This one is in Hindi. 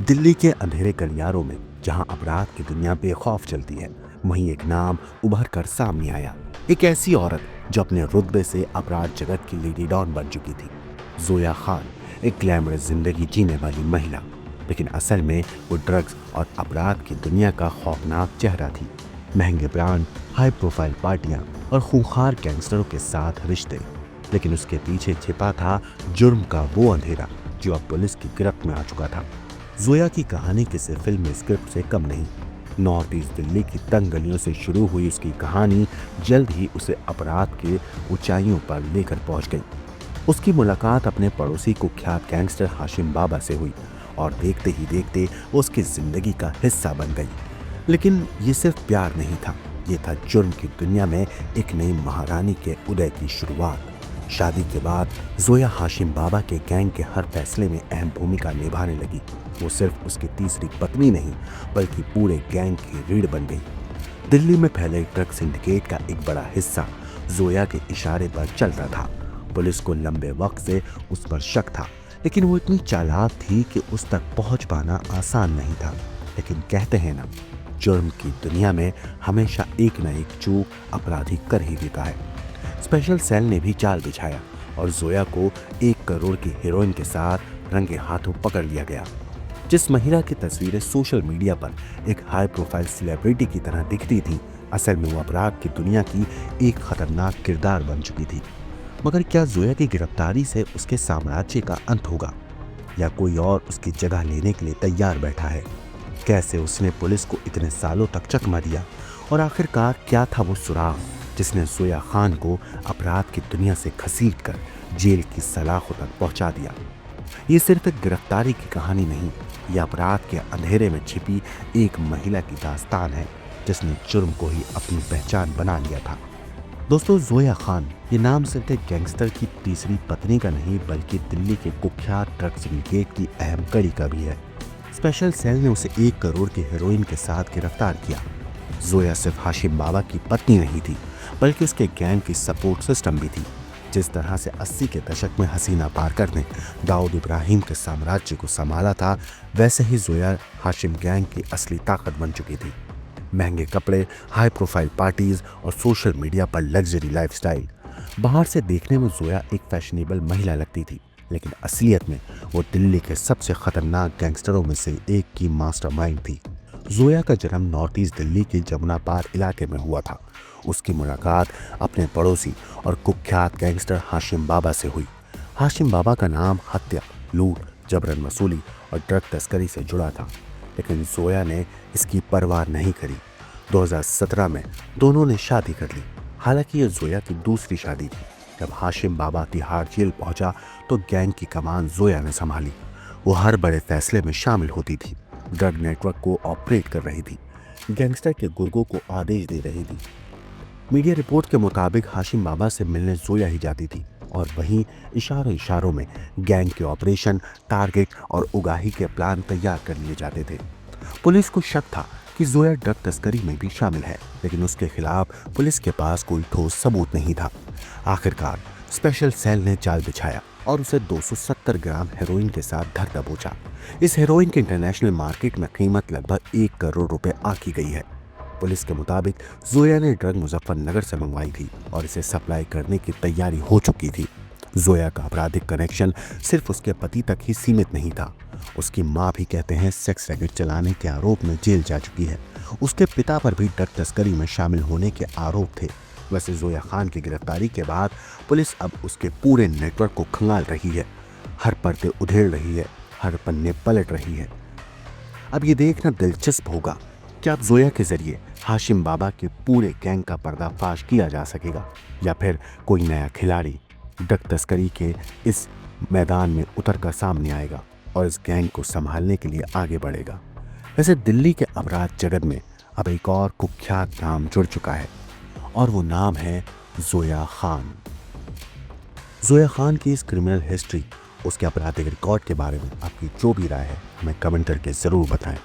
दिल्ली के अंधेरे गलियारों में जहां अपराध की दुनिया बेखौफ चलती है, वहीं एक नाम उभर कर सामने आया। एक ऐसी औरत जो अपने रुतबे से अपराध जगत की लेडी डॉन बन चुकी थी। जोया खान, एक ग्लैमरस जिंदगी जीने वाली महिला, लेकिन असल में वो ड्रग्स और अपराध की दुनिया का खौफनाक चेहरा थी। महंगे ब्रांड, हाई प्रोफाइल पार्टियां और खूंखार गैंगस्टरों के साथ रिश्ते, लेकिन उसके पीछे छिपा था जुर्म का वो अंधेरा जो अब पुलिस की गिरफ्त में आ चुका था। जोया की कहानी किसी फिल्म स्क्रिप्ट से कम नहीं। नॉर्थ ईस्ट दिल्ली की तंग गलियों से शुरू हुई उसकी कहानी जल्द ही उसे अपराध के ऊंचाइयों पर लेकर पहुंच गई। उसकी मुलाकात अपने पड़ोसी कुख्यात गैंगस्टर हाशिम बाबा से हुई और देखते ही देखते वो उसकी जिंदगी का हिस्सा बन गई। लेकिन ये सिर्फ प्यार नहीं था, ये था जुर्म की दुनिया में एक नई महारानी के उदय की शुरुआत। शादी के बाद जोया हाशिम बाबा के गैंग के हर फैसले में अहम भूमिका निभाने लगी। वो सिर्फ उसकी तीसरी पत्नी नहीं, बल्कि पूरे गैंग की रीढ़ बन गई। दिल्ली में फैले ड्रग सिंडिकेट का एक बड़ा हिस्सा जोया के इशारे पर चलता था। पुलिस को लंबे वक्त से उस पर शक था, लेकिन वो इतनी चालाक थी कि उस तक पहुंच पाना आसान नहीं था। लेकिन कहते हैं ना, जुर्म की दुनिया में हमेशा एक न एक चूक अपराधी कर ही देता है। स्पेशल सेल ने भी जाल बिछाया और जोया को 1 करोड़ की हीरोइन के साथ रंगे हाथों पकड़ लिया गया। जिस महिला की तस्वीरें सोशल मीडिया पर एक हाई प्रोफाइल सेलिब्रिटी की तरह दिखती थी, असल में वो अपराध की दुनिया की एक खतरनाक किरदार बन चुकी थी। मगर क्या जोया की गिरफ्तारी से उसके साम्राज्य का अंत होगा, या कोई और उसकी जगह लेने के लिए तैयार बैठा है? कैसे उसने पुलिस को इतने सालों तक चकमा दिया, और आखिरकार क्या था वो सुराग जिसने जोया खान को अपराध की दुनिया से घसीटकर जेल की सलाखों तक पहुंचा दिया? ये सिर्फ एक गिरफ्तारी की कहानी नहीं, यह अपराध के अंधेरे में छिपी एक महिला की दास्तान है जिसने जुर्म को ही अपनी पहचान बना लिया था। दोस्तों, जोया खान ये नाम सिर्फ एक गैंगस्टर की तीसरी पत्नी का नहीं, बल्कि दिल्ली के कुख्यात ड्रग सिंडिकेट की अहम कड़ी का भी है। स्पेशल सेल ने उसे 1 करोड़ की हीरोइन के साथ गिरफ्तार किया। जोया सिर्फ हाशिम बाबा की पत्नी नहीं थी, बल्कि उसके गैंग की सपोर्ट सिस्टम भी थी। जिस तरह से 80 के दशक में हसीना पारकर ने दाऊद इब्राहिम के साम्राज्य को संभाला था, वैसे ही जोया हाशिम गैंग की असली ताकत बन चुकी थी। महंगे कपड़े, हाई प्रोफाइल पार्टीज और सोशल मीडिया पर लग्जरी लाइफस्टाइल। बाहर से देखने में जोया एक फैशनेबल महिला लगती थी, लेकिन असलियत में वो दिल्ली के सबसे खतरनाक गैंगस्टरों में से एक की मास्टरमाइंड थी। जोया का जन्म नॉर्थ ईस्ट दिल्ली के जमुना पार इलाके में हुआ था। उसकी मुलाकात अपने पड़ोसी और कुख्यात गैंगस्टर हाशिम बाबा से हुई। हाशिम बाबा का नाम हत्या, लूट, जबरन वसूली और ड्रग तस्करी से जुड़ा था, लेकिन जोया ने इसकी परवाह नहीं करी। 2017 में दोनों ने शादी कर ली। हालांकि ये जोया की दूसरी शादी थी। जब हाशिम बाबा तिहाड़ जेल पहुंचा तो गैंग की कमान जोया ने संभाली। वो हर बड़े फैसले में शामिल होती थी, ड्रग नेटवर्क को ऑपरेट कर रही थी, गैंगस्टर के गुर्गों को आदेश दे रही थी। मीडिया रिपोर्ट के मुताबिक हाशिम बाबा से मिलने जोया ही जाती थी, और वहीं इशारों इशारों में गैंग के ऑपरेशन, टारगेट और उगाही के प्लान तैयार कर लिए जाते थे। पुलिस को शक था कि जोया ड्रग तस्करी में भी शामिल है, लेकिन उसके खिलाफ पुलिस के पास कोई ठोस सबूत नहीं था। आखिरकार स्पेशल सेल ने जाल बिछाया और उसे 270 ग्राम हेरोइन के साथ धर दबोचा। इस हेरोइन की इंटरनेशनल मार्केट में कीमत लगभग 1 करोड़ रुपए आकी गई है। पुलिस के मुताबिक जोया ने ड्रग मुजफ्फरनगर से मंगवाई थी और इसे सप्लाई करने की तैयारी हो चुकी थी। जोया का आपराधिक कनेक्शन सिर्फ उसके पति तक ही सीमित नहीं था। उसकी मां भी कहते हैं सेक्स रैकेट चलाने के आरोप में जेल जा चुकी है। उसके पिता पर भी ड्रग तस्करी में शामिल होने के आरोप थे। वैसे जोया खान की गिरफ्तारी के बाद पुलिस अब उसके पूरे नेटवर्क को खंगाल रही है, हर पर्दे उधेड़ रही है, हर पन्ने पलट रही है। अब ये देखना दिलचस्प होगा कि अब जोया के जरिए हाशिम बाबा के पूरे गैंग का पर्दाफाश किया जा सकेगा, या फिर कोई नया खिलाड़ी ड्रग तस्करी के इस मैदान में उतर कर सामने आएगा और इस गैंग को संभालने के लिए आगे बढ़ेगा। वैसे दिल्ली के अपराध जगत में अब एक और कुख्यात नाम जुड़ चुका है, और वो नाम है जोया खान। जोया खान की इस क्रिमिनल हिस्ट्री, उसके आपराधिक रिकॉर्ड के बारे में आपकी जो भी राय है, हमें कमेंट करके ज़रूर बताएं।